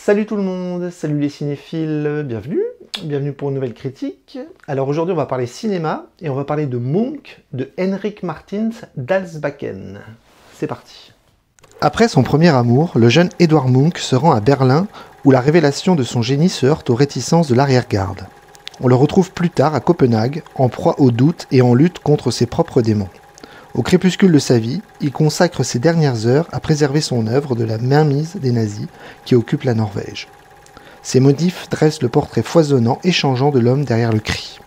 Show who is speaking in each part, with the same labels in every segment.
Speaker 1: Salut tout le monde, salut les cinéphiles, bienvenue pour une nouvelle critique. Alors aujourd'hui on va parler cinéma et on va parler de Munch de Henrik Martins d'Alsbacken. C'est parti. Après son premier amour, le jeune Edvard Munch se rend à Berlin où la révélation de son génie se heurte aux réticences de l'arrière-garde. On le retrouve plus tard à Copenhague, en proie au doute et en lutte contre ses propres démons. Au crépuscule de sa vie, il consacre ses dernières heures à préserver son œuvre de la mainmise des nazis qui occupent la Norvège. Ces motifs dressent le portrait foisonnant et changeant de l'homme derrière le cri.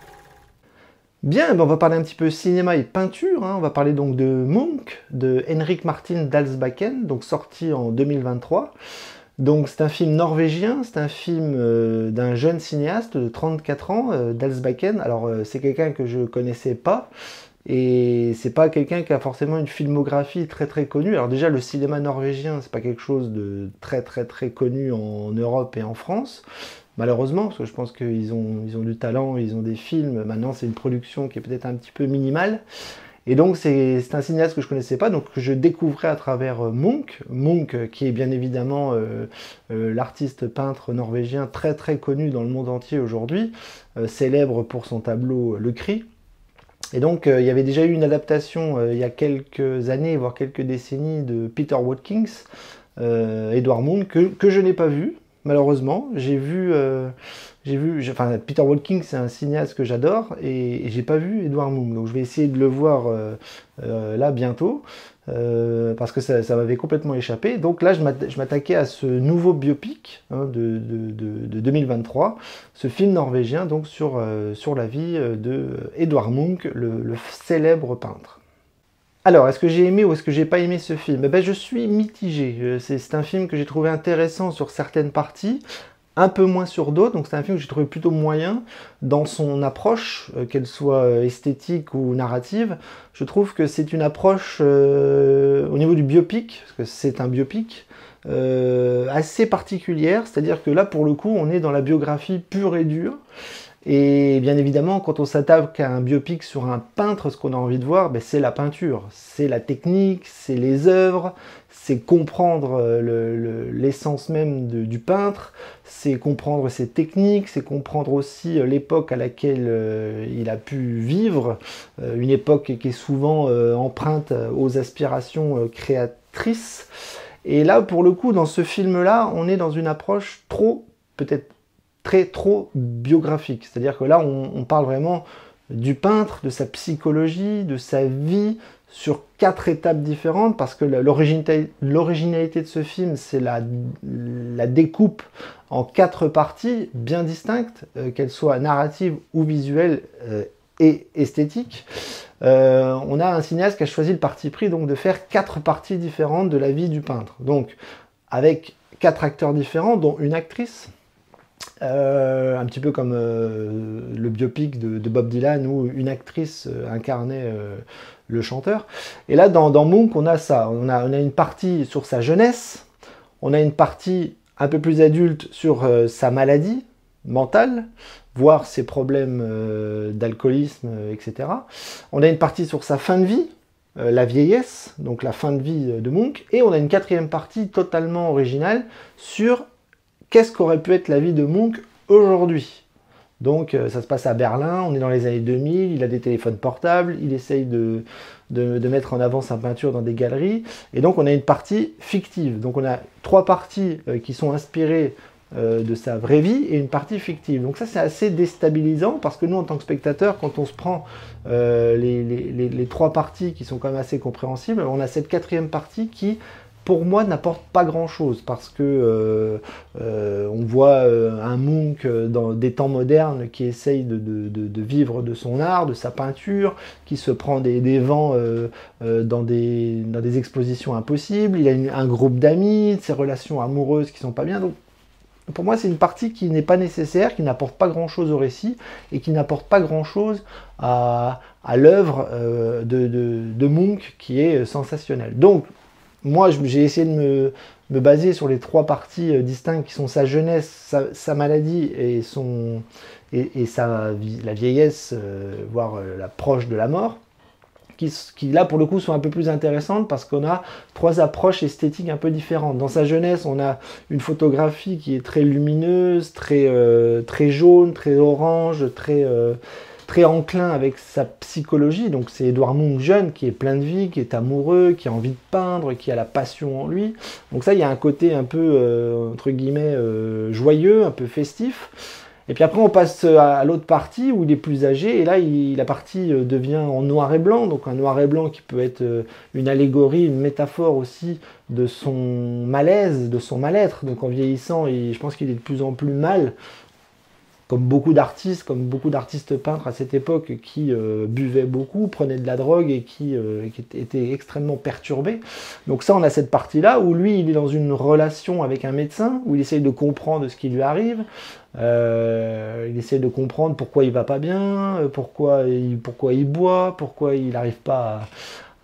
Speaker 1: Bien, on va parler un petit peu cinéma et peinture. On va parler donc de Munch, de Henrik Martin d'Alsbacken, donc sorti en 2023. Donc c'est un film norvégien, c'est un film d'un jeune cinéaste de 34 ans, d'Alsbacken. Alors c'est quelqu'un que je ne connaissais pas. Et c'est pas quelqu'un qui a forcément une filmographie très très connue. Alors déjà le cinéma norvégien c'est pas quelque chose de très connu en Europe et en France, malheureusement, parce que je pense qu'ils ont du talent, ils ont des films. Maintenant c'est une production qui est peut-être un petit peu minimale. Et donc c'est un cinéaste que je connaissais pas, donc que je découvrais à travers Munch qui est bien évidemment l'artiste peintre norvégien très connu dans le monde entier aujourd'hui, célèbre pour son tableau Le Cri. Et donc, il y avait déjà eu une adaptation il y a quelques années, voire quelques décennies, de Peter Watkins, Edvard Munch, que je n'ai pas vu, malheureusement. Enfin, Peter Watkins, c'est un cinéaste que j'adore, et j'ai pas vu Edvard Munch. Donc, je vais essayer de le voir là bientôt, parce que ça m'avait complètement échappé. Donc là, je m'attaquais à ce nouveau biopic de 2023, ce film norvégien donc sur la vie de Edvard Munch, le célèbre peintre. Alors, est-ce que j'ai aimé ou est-ce que j'ai pas aimé ce film? Je suis mitigé. C'est un film que j'ai trouvé intéressant sur certaines parties, un peu moins sur d'autres, donc c'est un film que j'ai trouvé plutôt moyen dans son approche, qu'elle soit esthétique ou narrative. Je trouve que c'est une approche au niveau du biopic, parce que c'est un biopic, assez particulière, c'est-à-dire que là pour le coup on est dans la biographie pure et dure. Et bien évidemment, quand on s'attaque à un biopic sur un peintre, ce qu'on a envie de voir, c'est la peinture, c'est la technique, c'est les œuvres, c'est comprendre l'essence même du peintre, c'est comprendre ses techniques, c'est comprendre aussi l'époque à laquelle il a pu vivre, une époque qui est souvent empreinte aux aspirations créatrices. Et là, pour le coup, dans ce film-là, on est dans une approche peut-être trop biographique. C'est-à-dire que là, on parle vraiment du peintre, de sa psychologie, de sa vie, sur 4 étapes différentes, parce que l'originalité de ce film, c'est la découpe en 4 parties bien distinctes, qu'elles soient narratives ou visuelles et esthétiques. On a un cinéaste qui a choisi le parti pris donc de faire 4 parties différentes de la vie du peintre. Donc, avec 4 acteurs différents, dont une actrice, un petit peu comme le biopic de Bob Dylan où une actrice incarnait le chanteur. Et là, dans Munch, on a ça. On a une partie sur sa jeunesse, on a une partie un peu plus adulte sur sa maladie mentale, voire ses problèmes d'alcoolisme, etc. On a une partie sur sa fin de vie, la vieillesse, donc la fin de vie de Munch. Et on a une 4e partie totalement originale sur qu'est-ce qu'aurait pu être la vie de Munch aujourd'hui. Donc ça se passe à Berlin, on est dans les années 2000, il a des téléphones portables, il essaye de mettre en avant sa peinture dans des galeries, et donc on a une partie fictive. Donc on a 3 parties qui sont inspirées de sa vraie vie et une partie fictive. Donc ça c'est assez déstabilisant, parce que nous en tant que spectateurs, quand on se prend les 3 parties qui sont quand même assez compréhensibles, on a cette 4e partie qui, pour moi, n'apporte pas grand-chose, parce que on voit un Munch dans des temps modernes qui essaye de vivre de son art, de sa peinture, qui se prend des vents dans des expositions impossibles. Il a un groupe d'amis, ses relations amoureuses qui sont pas bien. Donc, pour moi, c'est une partie qui n'est pas nécessaire, qui n'apporte pas grand-chose au récit et qui n'apporte pas grand-chose à l'œuvre de Munch, qui est sensationnelle. Donc, moi, j'ai essayé de me baser sur les 3 parties distinctes qui sont sa jeunesse, sa maladie et la vieillesse, voire l'approche de la mort, qui là pour le coup sont un peu plus intéressantes parce qu'on a 3 approches esthétiques un peu différentes. Dans sa jeunesse, on a une photographie qui est très lumineuse, très jaune, très orange, très enclin avec sa psychologie. Donc c'est Edouard Munch jeune qui est plein de vie, qui est amoureux, qui a envie de peindre, qui a la passion en lui. Donc ça, il y a un côté un peu, entre guillemets, joyeux, un peu festif. Et puis après, on passe à l'autre partie où il est plus âgé. Et là, la partie devient en noir et blanc. Donc un noir et blanc qui peut être une allégorie, une métaphore aussi de son malaise, de son mal-être. Donc en vieillissant, je pense qu'il est de plus en plus mal. Comme beaucoup d'artistes peintres à cette époque qui buvaient beaucoup, prenaient de la drogue et qui étaient extrêmement perturbés. Donc ça, on a cette partie-là où lui, il est dans une relation avec un médecin, où il essaye de comprendre ce qui lui arrive, il essaye de comprendre pourquoi il va pas bien, pourquoi il boit, pourquoi il n'arrive pas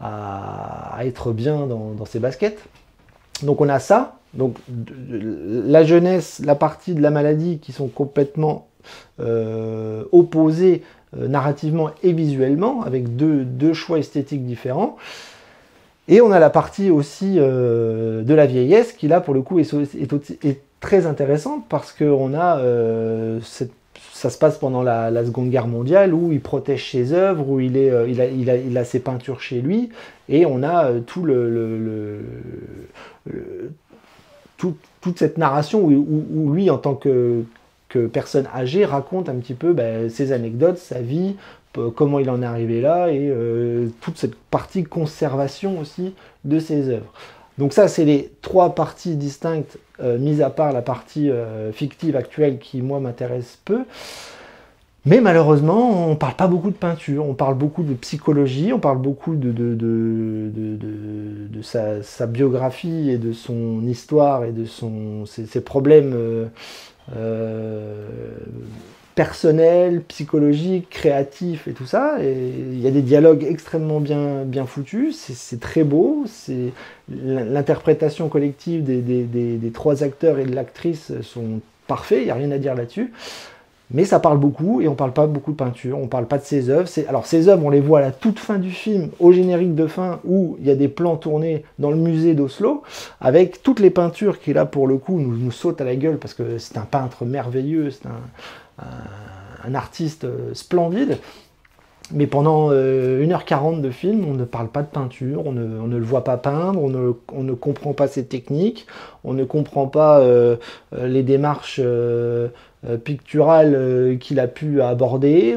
Speaker 1: à être bien dans ses baskets. Donc on a ça, donc la jeunesse, la partie de la maladie qui sont complètement opposés narrativement et visuellement, avec deux choix esthétiques différents. Et on a la partie aussi de la vieillesse qui là pour le coup est très intéressante parce que on a ça se passe pendant la Seconde Guerre mondiale où il protège ses œuvres, où il a ses peintures chez lui, et on a toute cette narration où lui, en tant que personne âgée, raconte un petit peu ses anecdotes, sa vie, comment il en est arrivé là, et toute cette partie conservation aussi de ses œuvres. Donc ça, c'est les 3 parties distinctes, mis à part la partie fictive actuelle qui, moi, m'intéresse peu. Mais malheureusement, on ne parle pas beaucoup de peinture, on parle beaucoup de psychologie, on parle beaucoup de sa biographie et de son histoire et de ses problèmes personnels, psychologiques, créatifs et tout ça. Et il y a des dialogues extrêmement bien foutus, c'est très beau, l'interprétation collective des 3 acteurs et de l'actrice sont parfaits, il n'y a rien à dire là-dessus. Mais ça parle beaucoup, et on parle pas beaucoup de peinture, on parle pas de ses œuvres. Alors ses œuvres, on les voit à la toute fin du film, au générique de fin, où il y a des plans tournés dans le musée d'Oslo, avec toutes les peintures qui là pour le coup nous sautent à la gueule, parce que c'est un peintre merveilleux, c'est un artiste splendide. Mais pendant 1h40 de film, on ne parle pas de peinture, on ne le voit pas peindre, on ne comprend pas ses techniques, on ne comprend pas les démarches picturales qu'il a pu aborder.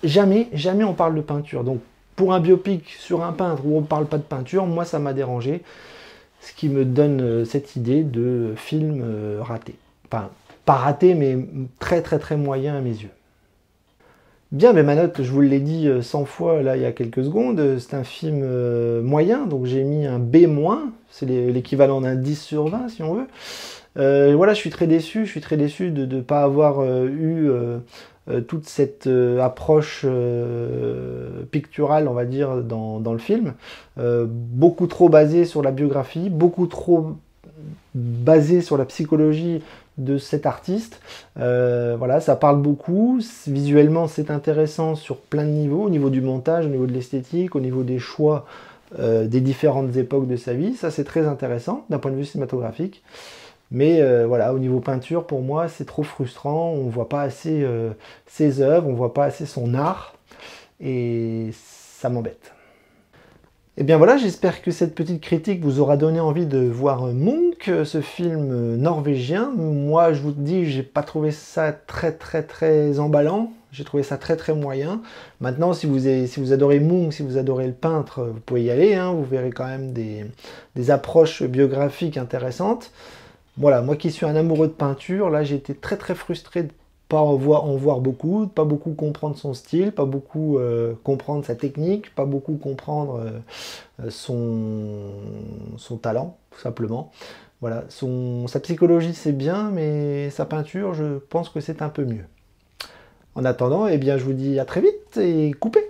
Speaker 1: Jamais on parle de peinture. Donc pour un biopic sur un peintre où on ne parle pas de peinture, moi ça m'a dérangé, ce qui me donne cette idée de film raté. Enfin, pas raté, mais très moyen à mes yeux. Bien, mais ma note, je vous l'ai dit 100 fois là il y a quelques secondes, c'est un film moyen, donc j'ai mis un B-, c'est l'équivalent d'un 10 sur 20 si on veut. Voilà, je suis très déçu de ne pas avoir eu toute cette approche picturale, on va dire, dans le film. Beaucoup trop basée sur la biographie, beaucoup trop basée sur la psychologie de cet artiste. Voilà, ça parle beaucoup, visuellement c'est intéressant sur plein de niveaux, au niveau du montage, au niveau de l'esthétique, au niveau des choix des différentes époques de sa vie, ça c'est très intéressant d'un point de vue cinématographique. Mais voilà, au niveau peinture, pour moi, c'est trop frustrant, on ne voit pas assez ses œuvres, on ne voit pas assez son art, et ça m'embête. Et bien voilà, j'espère que cette petite critique vous aura donné envie de voir Munch, ce film norvégien. Moi, je vous dis, j'ai pas trouvé ça très emballant, j'ai trouvé ça très moyen. Maintenant, si vous adorez Munch, si vous adorez le peintre, vous pouvez y aller, hein, vous verrez quand même des approches biographiques intéressantes. Voilà, moi qui suis un amoureux de peinture, là j'ai été très frustré de pas en voir beaucoup, de pas beaucoup comprendre son style, pas beaucoup comprendre sa technique, pas beaucoup comprendre son talent, tout simplement. Voilà, sa psychologie c'est bien, mais sa peinture, je pense que c'est un peu mieux. En attendant, eh bien, je vous dis à très vite et coupez!